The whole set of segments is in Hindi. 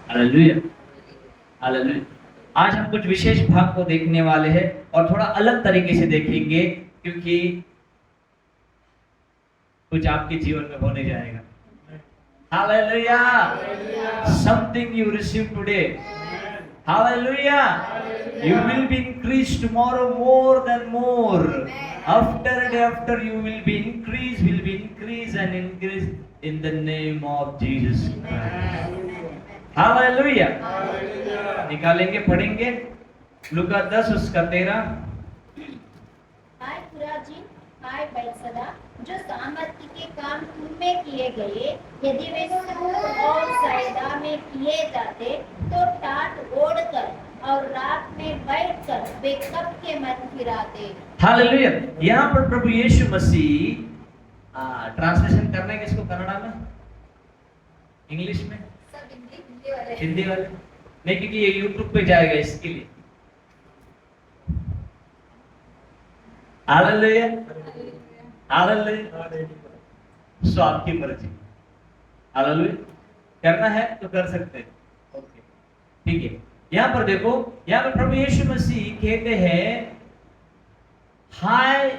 Hallelujah, hallelujah. आज हम कुछ विशेष भाग को देखने वाले हैं और थोड़ा अलग तरीके से देखेंगे, क्योंकि कुछ आपके जीवन में होने जाएगा। Hallelujah. Something you receive today. Hallelujah. You will be increased tomorrow more than more. After day after you will be increase and increase in the name of Jesus Christ. Hallelujah. निकालेंगे, पढ़ेंगे लूका 10 उसका 13। हाय खुराजीन, हाय बैतसैदा, जो सामर्थ्य के काम तुम में किए गए, यदि वे सूर और सैदा में किए जाते, तो टाट ओढ़कर और रात में बैठकर वे कब के मन फिराते। हालेलुया। यहाँ पर प्रभु यीशु मसीह ट्रांसलेशन करना है किसको, कन्नड़ा में, इंग्लिश में, सब हिंदी वाले हिंदी वाले नहीं, क्योंकि ये यूट्यूब पे जाएगा इसके लिए। Hallelujah, hallelujah. सो आपकी मर्जी। हालेलुया। करना है तो कर सकते हैं, ओके, ठीक है। यहाँ पर देखो, यहाँ पर प्रभु यीशु मसीह कहते हैं हाय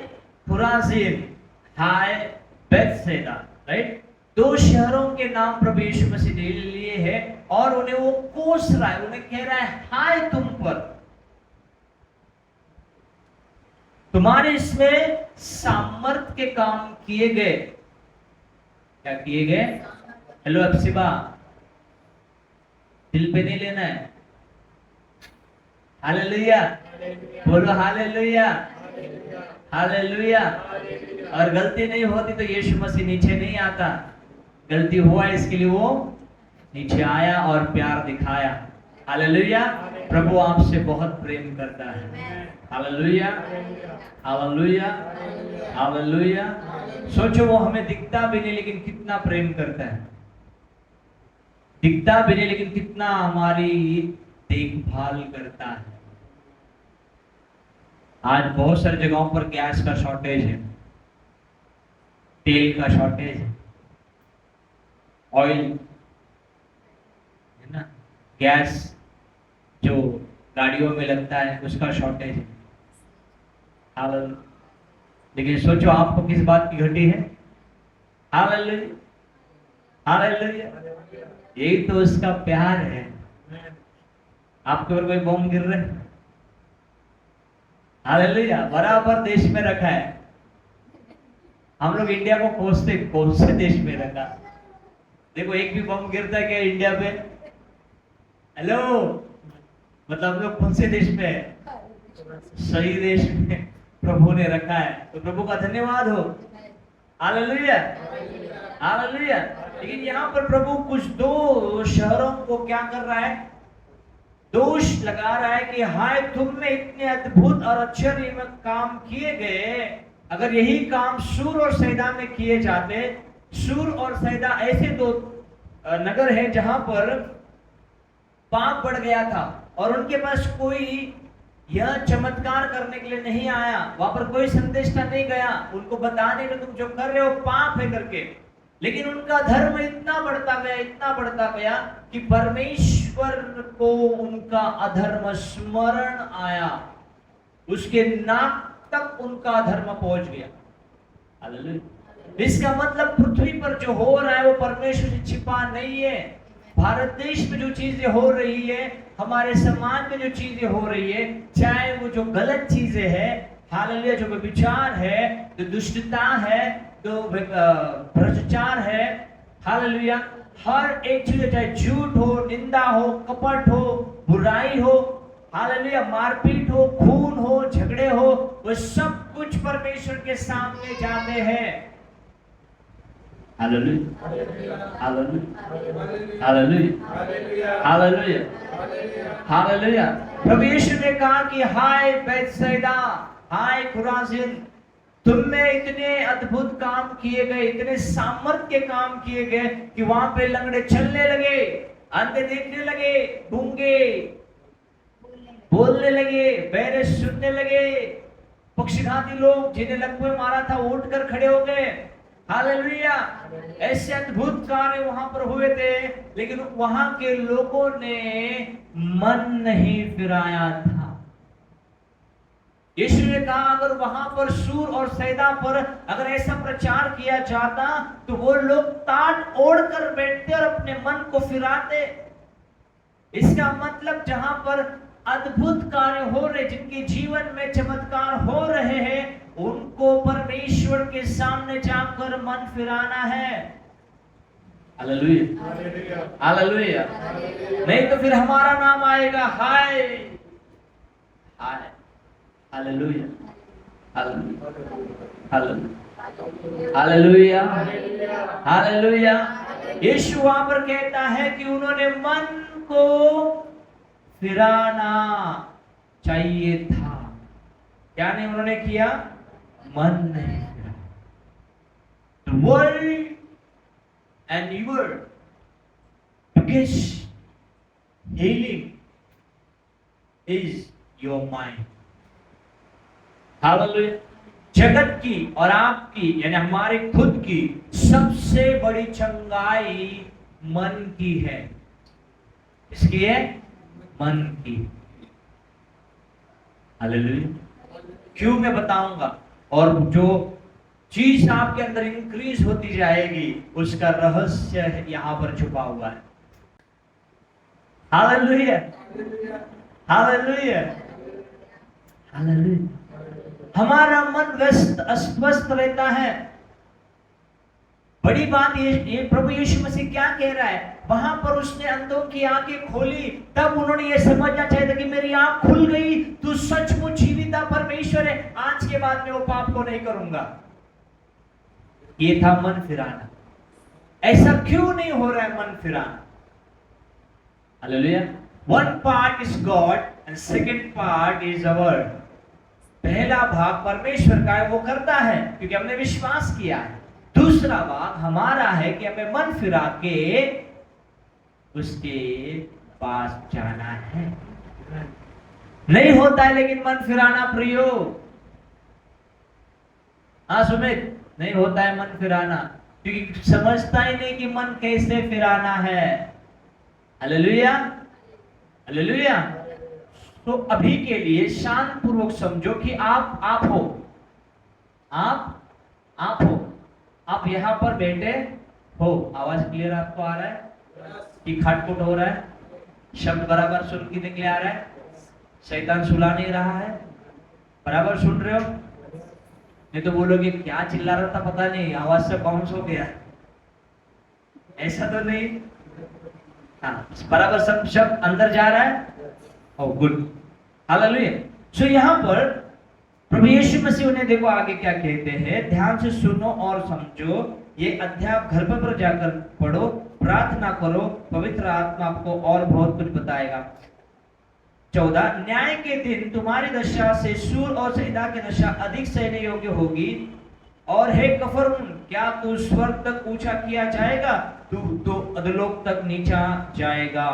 खुराजीन, हाय बैतसैदा, राइट। दो शहरों के नाम प्रभु यीशु मसीह ने लिए हैं और उन्हें वो कोस रहा है, उन्हें कह रहा है हाय तुम पर, तुम्हारे इसमें सामर्थ के काम किए गए। क्या किए गए? हेलो अप्सिबा, दिल पे नहीं लेना है। हालेलुया, बोलो हालेलुया, हालेलुया। और गलती नहीं होती तो यीशु मसीह नीचे नहीं आता, गलती हुआ इसके लिए वो नीचे आया और प्यार दिखाया। हालेलुया। प्रभु आपसे बहुत प्रेम करता है। Hallelujah, hallelujah, hallelujah. सोचो, वो हमें दिखता भी नहीं लेकिन कितना प्रेम करता है, दिखता भी नहीं लेकिन कितना हमारी देखभाल करता है। आज बहुत सारी जगहों पर गैस का शॉर्टेज है, तेल का शॉर्टेज है, ऑयल है ना, गैस जो गाड़ियों में लगता है उसका शॉर्टेज है। हालेलुया। लेकिन सोचो आपको किस बात की घटी है। Hallelujah, hallelujah. यही तो उसका प्यार है। आपके ऊपर कोई बम गिर रहा है, हालेलुया, बराबर देश में रखा है। हम लोग इंडिया को कोसते, कौन से देश में रखा। देखो एक भी बम गिरता है क्या इंडिया पे? हेलो, मतलब हम लोग कौन से देश में है? सही देश में प्रभु ने रखा है, तो प्रभु का धन्यवाद हो। Hallelujah, hallelujah. लेकिन यहाँ पर प्रभु कुछ दो शहरों को क्या कर रहा है, दोष लगा रहा है कि हाय तुम में इतने अद्भुत और आश्चर्य काम किए गए, अगर यही काम सूर और सैदा में किए जाते। सूर और सैदा ऐसे दो नगर हैं जहां पर पाप बढ़ गया था और उनके पास कोई यह चमत्कार करने के लिए नहीं आया, वहां पर कोई संदेशा नहीं गया उनको बताने में तुम जो कर रहे हो पाप है करके। लेकिन उनका धर्म इतना बढ़ता गया, इतना बढ़ता गया कि परमेश्वर को उनका अधर्म स्मरण आया, उसके नाक तक उनका अधर्म पहुंच गया। हालेलुया। इसका मतलब पृथ्वी पर जो हो रहा है वो परमेश्वर से छिपा नहीं है। भारत देश में जो चीजें हो रही है, हमारे समाज में जो चीजें हो रही है, चाहे वो जो गलत चीजें हैं, हालेलुया, जो विचार है, जो दुष्टता है, जो भ्रष्टाचार है, हालेलुया, हर एक चीज, चाहे झूठ हो, निंदा हो, कपट हो, बुराई हो, हालेलुया, मारपीट हो, खून हो, झगड़े हो, वो सब कुछ परमेश्वर के सामने जाते हैं। Hallelujah, hallelujah, hallelujah, hallelujah, hallelujah. प्रभु यीशु ने कहा कि हाय बैतसैदा, हाय खुराजीन, तुम में इतने अद्भुत काम किए गए, इतने सामर्थ के काम किए गए कि वहां पे लंगड़े चलने लगे, अंधे देखने लगे, गूंगे बोलने लगे, बहरे सुनने लगे, पक्षीघाती लोग जिन्हें लकवे मारा था उठकर खड़े हो गए, हालेलुया। ऐसे अद्भुत कार्य वहां पर हुए थे, लेकिन वहां के लोगों ने मन नहीं फिराया था। यीशु ने कहा अगर वहां पर सूर और सैदा पर अगर ऐसा प्रचार किया जाता तो वो लोग ताट ओढ़ कर बैठते और अपने मन को फिराते। इसका मतलब जहां पर अद्भुत कार्य हो रहे, जिनके जीवन में चमत्कार हो रहे हैं, उनको परमेश्वर के सामने जाकर मन फिराना है। Hallelujah, hallelujah. नहीं तो फिर हमारा नाम आएगा हाय हाय। Hallelujah, hallelujah, hallelujah, hallelujah. यीशु वहां पर कहता है कि उन्होंने मन को फिराना चाहिए था। क्या नहीं उन्होंने किया? मन नहीं फिरा। The world and your biggest healing is your mind. Hallelujah. जगत की और आपकी यानी हमारे खुद की सबसे बड़ी चंगाई मन की है। इसकी है मन की। हालेलुया। क्यों मैं बताऊंगा, और जो चीज आपके अंदर इंक्रीज होती जाएगी उसका रहस्य यहां पर छुपा हुआ है। Hallelujah, hallelujah, hallelujah. हमारा मन व्यस्त अस्वस्थ रहता है। बड़ी बात ये प्रभु यीशु मसीह क्या कह रहा है? वहां पर उसने अंधों की आंखें खोली, तब उन्होंने ये समझना चाहिए था कि मेरी आंख खुल गई, तू सचमुच जीविता परमेश्वर है, आज के बाद मैं वो पाप को नहीं करूंगा। ये था मन फिराना। ऐसा क्यों नहीं हो रहा है मन फिराना? Hallelujah. One part is God and second part is our. पहला भाग परमेश्वर का है, वो करता है क्योंकि हमने विश्वास किया है। दूसरा भाग हमारा है कि हमें मन फिरा के उसके पास जाना है। नहीं होता है लेकिन मन फिराना प्रियो। हाँ सुमित, नहीं होता है मन फिराना क्योंकि समझता ही नहीं कि मन कैसे फिराना है। Hallelujah, hallelujah. तो अभी के लिए शांत पूर्वक समझो कि आप हो, आप हो, आप यहां पर बैठे हो। आवाज क्लियर आपको आ रहा है कि खटपट हो रहा है? शब्द बराबर सुन के निकले आ रहा है? शैतान सुला नहीं रहा है? बराबर सुन रहे हो? नहीं तो बोलोगे क्या चिल्ला रहा था पता नहीं, आवाज से बाउंस हो गया। ऐसा तो नहीं। हाँ, बराबर सब शब्द अंदर जा रहा है। Oh good, hallelujah. सो यहाँ पर प्रभु यीशु मसीह उन्हें देखो आगे क्या कहते हैं, ध्यान से सुनो और समझो। ये अध्याय घर पर जाकर पढ़ो, प्रार्थना करो, पवित्र आत्मा आपको और बहुत कुछ बताएगा। 14, न्याय के दिन तुम्हारी दशा से सूर और सैदा की दशा अधिक सहने योग्य होगी। और हे कफरनहूम, क्या तू स्वर्ग तक ऊंचा किया जाएगा? तू तो अधोलोक तक नीचा जाएगा।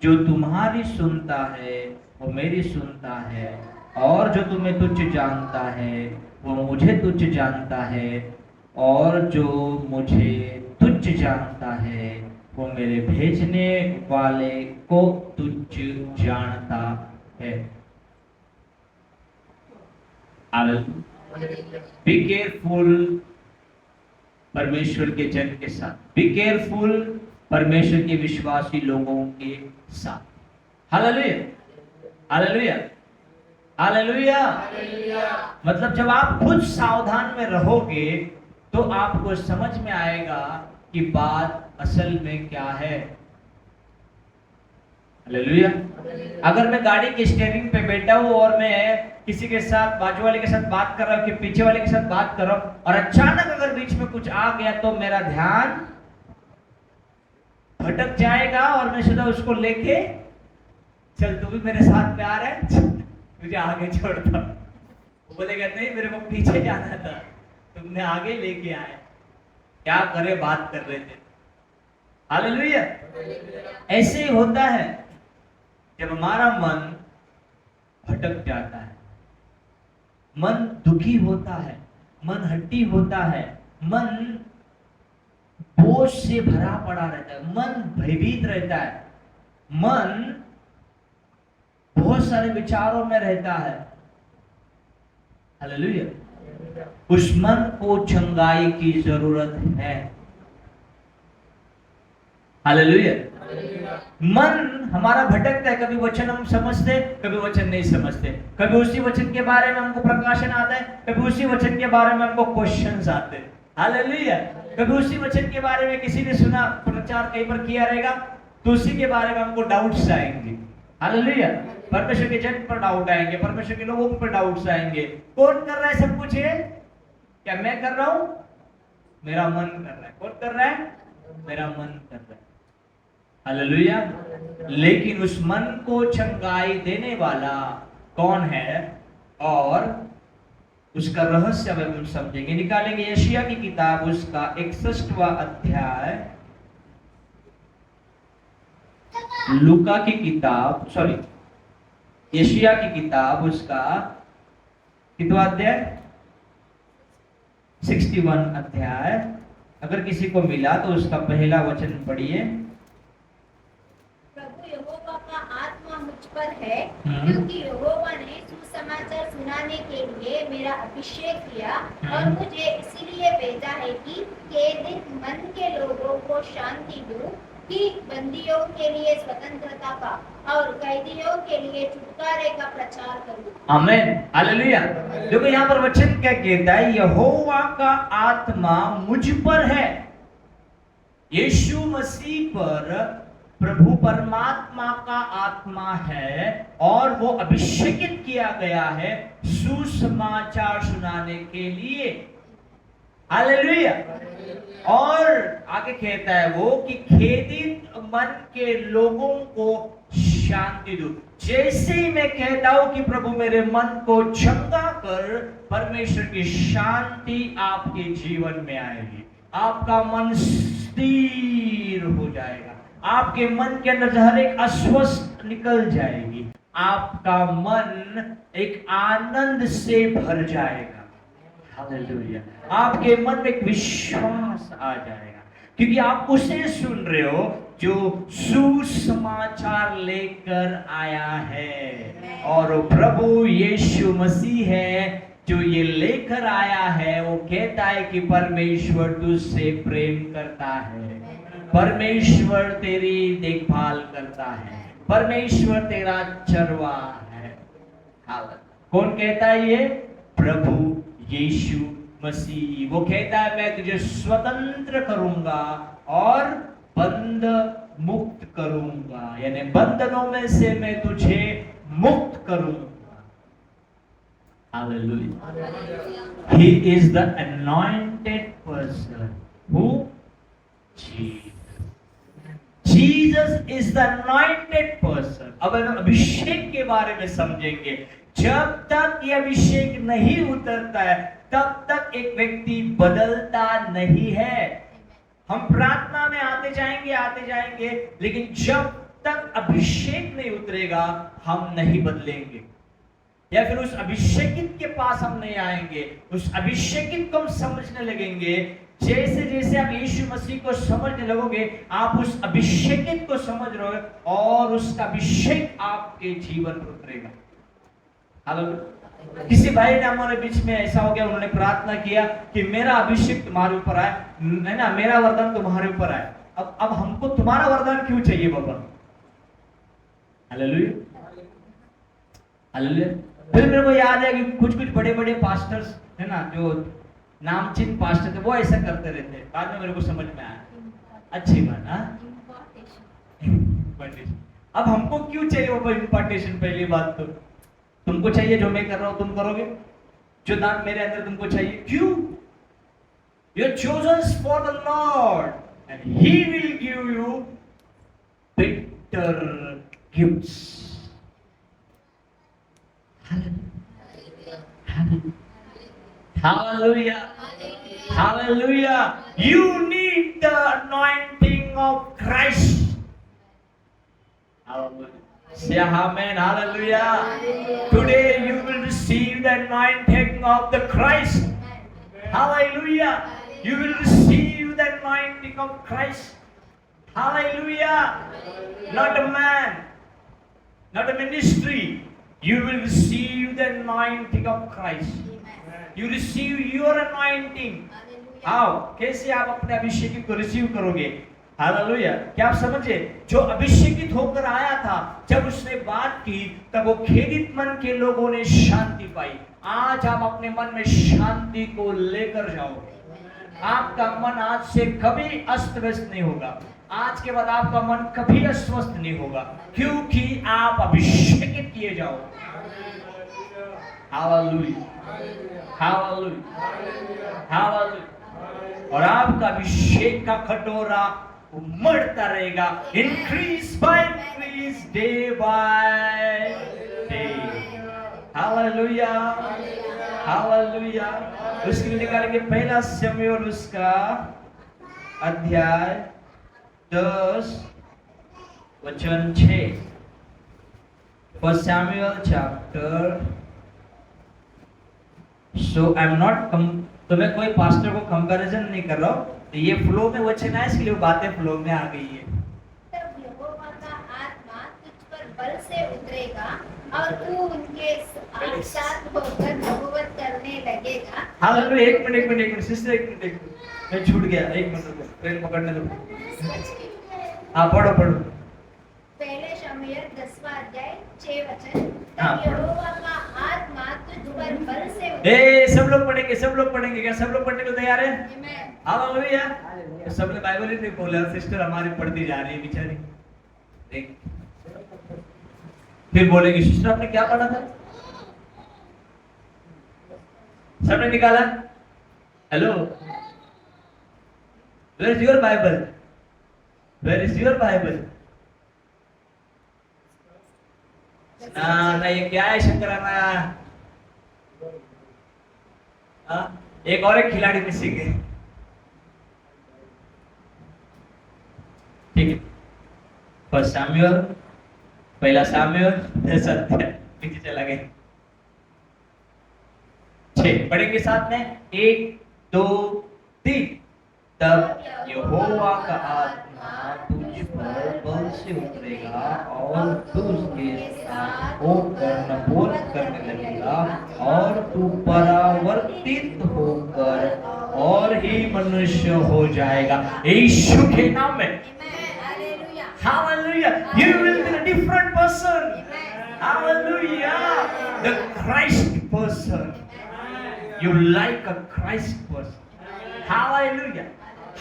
जो तुम्हारी सुनता है वो मेरी सुनता है, और जो तुम्हें तुच्छ जानता है वो मुझे तुच्छ जानता है, और जो मुझे तुच्छ जानता है वो मेरे भेजने वाले को तुच्छ जानता है। बी केयरफुल परमेश्वर के जन के साथ, बी केयरफुल परमेश्वर के विश्वासी लोगों के साथ। Hallelujah, hallelujah, hallelujah. मतलब जब आप खुद सावधान में रहोगे तो आपको समझ में आएगा कि बात असल में क्या है। हालेलुया। अगर मैं गाड़ी के स्टीयरिंग पे बैठा हूं और मैं किसी के साथ, बाजू वाले के साथ बात कर रहा हूं कि पीछे वाले के साथ बात कर रहा हूं, और अचानक अगर बीच में कुछ आ गया तो मेरा ध्यान भटक जाएगा और मैं सीधा उसको लेके, चल तू भी मेरे साथ में आ रहा है, मुझे आगे छोड़ता। वो बोलेगा नहीं मेरे को पीछे जाना था, तुमने आगे लेके आए। क्या करे, बात कर रहे थे। हालेलुया। ऐसे ही होता है जब हमारा मन भटक जाता है, मन दुखी होता है, मन हट्टी होता है, मन बोझ से भरा पड़ा रहता है, मन भयभीत रहता है, मन बहुत सारे विचारों में रहता है। हालेलुया। उस मन को चंगाई की जरूरत है। हालेलुया। मन हमारा भटकता है, कभी वचन हम समझते, कभी वचन नहीं समझते, कभी उसी वचन के बारे में हमको प्रकाशन आता है, कभी उसी वचन के बारे में हमको क्वेश्चंस आते हैं। हालेलुया। कभी उसी वचन के बारे में किसी ने सुना, प्रचार कहीं पर किया रहेगा, तो उसी के बारे में हमको डाउट्स आएंगे। हालेलुया। परमेश्वर के जन पर डाउट आएंगे, परमेश्वर के लोगों पर डाउट्स आएंगे। कौन कर रहा है सब कुछ ये? क्या मैं कर रहा हूं? मेरा मन कर रहा है। कौन कर रहा है? मेरा मन कर रहा है। हालेलुया। लेकिन उस मन को चंगाई देने वाला कौन है और उसका रहस्य अब हम समझेंगे, निकालेंगे। यशायाह की किताब उसका 61वां अध्याय, लूका की किताब, यशायाह की किताब उसका कितवा अध्याय? 61 अध्याय। अगर किसी को मिला तो उसका पहला वचन पढ़िए। प्रभु यहोवा का आत्मा मुझ पर है, क्योंकि यहोवा ने सुसमाचार सुनाने के लिए मेरा अभिषेक किया और मुझे इसीलिए भेजा है कि कैदित मन के लोगों को शांति दूं, कि बंदियों के लिए स्वतंत्रता का और कैदियों के लिए छुटकारे का प्रचार करूं। आमीन। हालेलुया। देखो यहाँ पर वचन क्या कहता है? यहोवा का आत्मा मुझ पर है। यीशु मसीह पर प्रभु परमात्मा का आत्मा है और वो अभिषेकित किया गया है सुसमाचार सुनाने के लिए। हालेलुया। और आगे कहता है वो कि खेदित मन के लोगों को शांति दो। जैसे ही मैं कहता हूं कि प्रभु मेरे मन को चंगा कर, परमेश्वर की शांति आपके जीवन में आएगी, आपका मन स्थिर हो जाएगा, आपके मन के अंदर हर एक अस्वस्थ निकल जाएगी, आपका मन एक आनंद से भर जाएगा। हालेलुया। आपके मन में एक विश्वास आ जाएगा, क्योंकि आप उसे सुन रहे हो जो सुसमाचार लेकर आया है, और वो प्रभु यीशु मसीह है जो ये लेकर आया है। वो कहता है कि परमेश्वर तुझसे प्रेम करता है, परमेश्वर तेरी देखभाल करता है, परमेश्वर तेरा चरवाहा है। कौन कहता है ये? प्रभु यीशु मसीह। वो कहता है मैं तुझे स्वतंत्र करूंगा और बंद मुक्त करूंगा, यानी बंधनों में से मैं तुझे मुक्त करूंगा। Hallelujah. He is the anointed person who Jesus is the anointed person। अब हम अभिषेक के बारे में समझेंगे। जब तक ये अभिषेक नहीं उतरता है तब तक एक व्यक्ति बदलता नहीं है। हम प्रार्थना में आते जाएंगे, लेकिन जब तक अभिषेक नहीं उतरेगा हम नहीं बदलेंगे, या फिर उस अभिषेकित के पास हम नहीं आएंगे, उस अभिषेकित को हम समझने लगेंगे। जैसे जैसे आप यीशु मसीह को समझने लगोगे, आप उस अभिषेकित को समझ रहे हो और उसका अभिषेक आपके जीवन पर उतरेगा। हालेलुया। किसी भाई ने हमारे बीच में ऐसा हो गया, उन्होंने प्रार्थना किया कि मेरा अभिषेक तुम्हारे ऊपर आए, है ना, मेरा वरदान तुम्हारे ऊपर आए। अब हमको तुम्हारा वरदान क्यों चाहिए बाबा? हालेलुया। हालेलुया। फिर मेरे को याद है कि कुछ बड़े बड़े पास्टर्स है ना, जो नामचीन पास्टर थे, वो ऐसा करते रहते। बाद में मेरे को समझ में आया, अच्छी बात। अब हमको क्यों चाहिए बाबा इम्पार्टेशन? पहली बात तो तुमको चाहिए जो मैं कर रहा हूं तुम करोगे, जो दान मेरे अंदर तुमको चाहिए। क्यों? You are chosen for the Lord and He will give you better gifts. Hallelujah. Hallelujah. You need the anointing of Christ. Hallelujah. Say amen. Hallelujah. Today you will receive the anointing of the Christ. Hallelujah. You will receive the anointing of Christ. Hallelujah. Not a man, not a ministry. You will receive the anointing of Christ. You receive your anointing. How? कैसे आप अपने अभिषेकित को रिसीव करोगे? हालेलुया। क्या आप समझे? जो अभिषेकित होकर आया था, जब उसने बात की, तब वो खेदित मन के लोगों ने शांति पाई। आज आप अपने मन में शांति को लेकर जाओगे। आपका मन आज से कभी अस्त व्यस्त नहीं होगा। आज के बाद आपका मन कभी अस्वस्थ नहीं होगा, क्योंकि आप अभिषेकित किए जाओ। Hallelujah, hallelujah, hallelujah. और आपका अभिषेक का कटोरा उमड़ता रहेगा, increase by increase, day by day. Hallelujah, hallelujah. उसके लिए निकालेंगे पहला शमूएल उसका अध्याय 10 वचन 6। फर्स्ट शमूएल chapter. So I am not तो मैं कोई पास्टर को कंपैरिजन नहीं कर रहा हूँ, तो ये फ्लो में वचन है, इसलिए वो बातें फ्लो में आ गई है। तब यहोवा का आत्मा तुझ पर बल से उतरेगा और तू उनके साथ होकर नबूवत करने लगेगा। हालेलुया। एक मिनट सिस्टर, एक मिनट मैं छूट गया, एक मिनट रुको, ट्रेन पकड़ने दो। हाँ पढ़ो। पहले शमूएल 10वां अध्याय 6 वचन। हाँ, तब यहोवा का आत्मा तुझ पर बल से सब लोग पढ़ेंगे क्या? सब लोग पढ़ने को तैयार है? Amen. हालेलुया। तो सबने बाइबल ही नहीं खोला, सिस्टर हमारी पढ़ती जा रही है बेचारी। देख, फिर बोलेगी सिस्टर आपने क्या पढ़ा था? सबने निकाला? Hello, where is your Bible? Where is your Bible? ना ये क्या है शंकराना? एक और एक खिलाड़ी मिसिंग है। ठीक है, फर्स्ट शमूएल, पहला शमूएल पीछे चला गया। 6 पढ़ेंगे साथ में, 1 2 3। तब यहोवा का आत्मा तुझ पर बल से उतरेगा और तू उसके साथ होकर नबूवत करने लगेगा और तू परावर्तित होकर और ही मनुष्य हो जाएगा, यीशु के नाम में। Hallelujah. You will be a different person. Hallelujah. The Christ person. You like a Christ person. Hallelujah.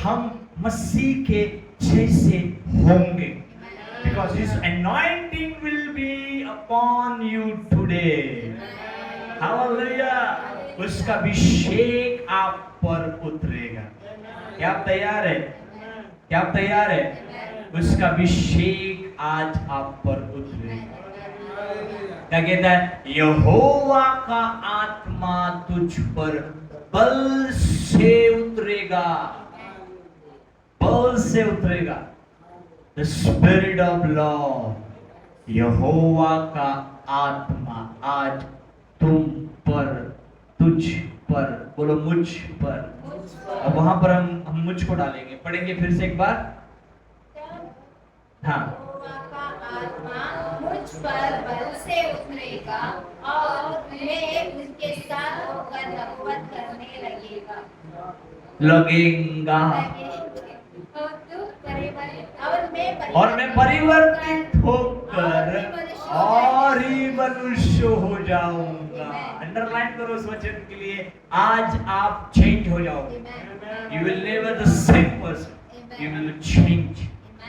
हम मसीह के जैसे होंगे, because His anointing will be upon you today. Hallelujah. उसका अभिषेक आप पर उतरेगा। क्या आप तैयार है? क्या आप तैयार है? उसका अभिषेक आज आप पर उतरेगा। क्या कहता है? यहोवा का आत्मा तुझ पर बल से उतरेगा, बल से उतरेगा। The Spirit of Lord, यहोवा का आत्मा आज तुम पर, तुझ पर, बोलो मुझ पर। अब वहां पर हम मुझ को डालेंगे, पढ़ेंगे फिर से एक बार। हाँ, यहोवा का आत्मा मुझ पर बल से उतरेगा और मैं उनके साथ होकर नबूवत करने लगेगा। और मैं परिवर्तित होकर और ही मनुष्य हो जाऊंगा। अंडरलाइन करो उस वचन के लिए, आज आप चेंज हो जाओगे। You will never the same person, you will change.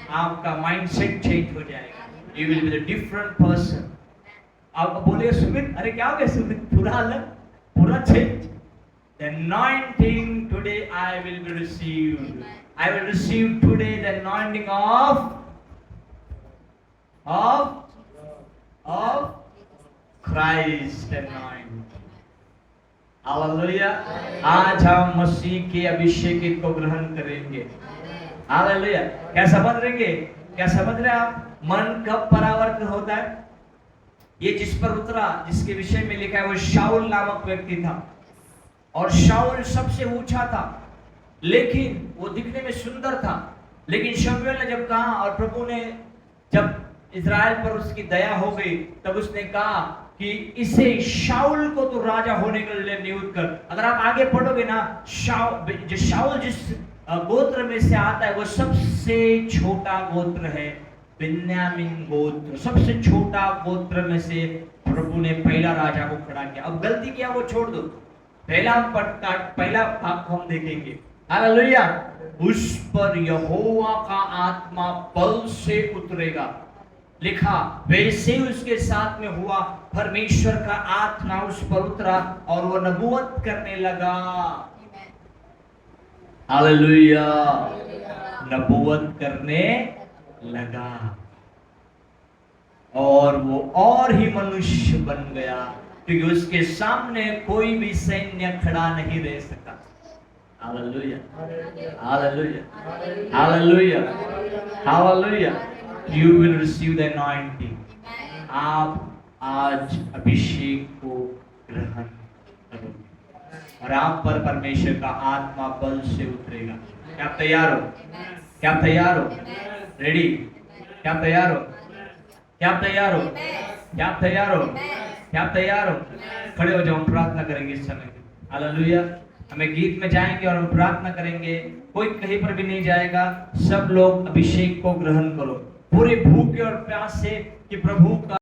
आपका माइंडसेट चेंज हो जाएगा, you will be the different person. आप बोलिए सुमित, अरे क्या हो गया सुमित? पूरा अलग, पूरा change. The anointing today I will be received. I will receive today the anointing of Christ anointing. Hallelujah. आज हम मसीह के अभिषेक को ग्रहण करेंगे। हालेलुया। क्या समझ रहे? क्या समझ रहे आप? मन कब परावर्तित होता है? ये जिस पर उतरा, जिसके विषय में लिखा है, वो शाऊल नामक व्यक्ति था। और शाऊल सबसे ऊंचा था, लेकिन वो दिखने में सुंदर था। लेकिन शमूएल ने जब कहा और प्रभु ने जब इज़राइल पर उसकी दया हो गई, तब उसने कहा कि इसे शाऊल को तो राजा होने के लिए नियुक्त कर। अगर आप आगे पढ़ोगे ना, शाऊल जिस गोत्र में से आता है वो सबसे छोटा गोत्र है, बिन्यामीन गोत्र, सबसे छोटा गोत्र में से प्रभु ने पहला राजा को खड़ा किया। अब गलती किया वो छोड़ दो, पहला भाग को हम देखेंगे। हालेलुया। उस पर यहोवा का आत्मा बल से उतरेगा, लिखा वैसे उसके साथ में हुआ। परमेश्वर का आत्मा उस पर उतरा और वो नबूवत करने लगा। हालेलुया। नबूवत करने लगा और वो और ही मनुष्य बन गया, क्योंकि उसके सामने कोई भी सैन्य खड़ा नहीं रह सका। Hallelujah, hallelujah, hallelujah, hallelujah. You will receive the anointing. आप आज अभिषेक को ग्रहण करोगे और आप पर परमेश्वर का आत्मा बल से उतरेगा। क्या आप तैयार हो? क्या आप तैयार हो? रेडी? क्या आप तैयार हो? क्या आप तैयार हो? क्या आप तैयार हो? क्या आप तैयार हो? खड़े हो जाओ, हम प्रार्थना करेंगे इस समय। हालेलुया। हमें गीत में जाएंगे और हम प्रार्थना करेंगे। कोई कहीं पर भी नहीं जाएगा, सब लोग अभिषेक को ग्रहण करो पूरे भूखे और प्यास से कि प्रभु का